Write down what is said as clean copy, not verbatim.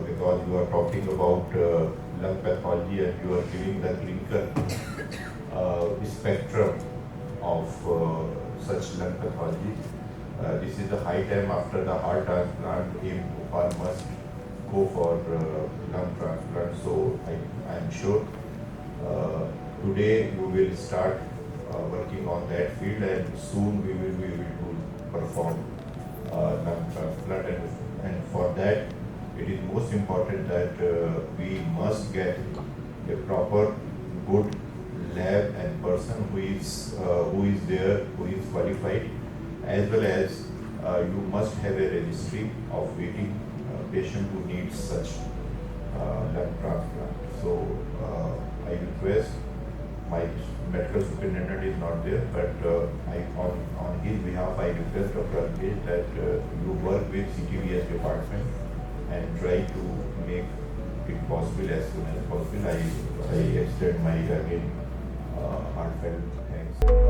because you are talking about lung pathology and you are giving the clinical spectrum of such lung pathology. This is the high time after the heart transplant, if Bhopal must go for lung transplant. So I am sure today you will start working on that field, and soon we will be able to perform lung transplant. And for that, it is most important that we must get a proper, good lab and person who is there, who is qualified, as well as you must have a registry of waiting patient who needs such lung transplant. So I request, my medical superintendent is not there, but on his behalf I request Dr. Ajai that you work with CTVS department and try to make it possible as soon as possible. I extend my again heartfelt thanks.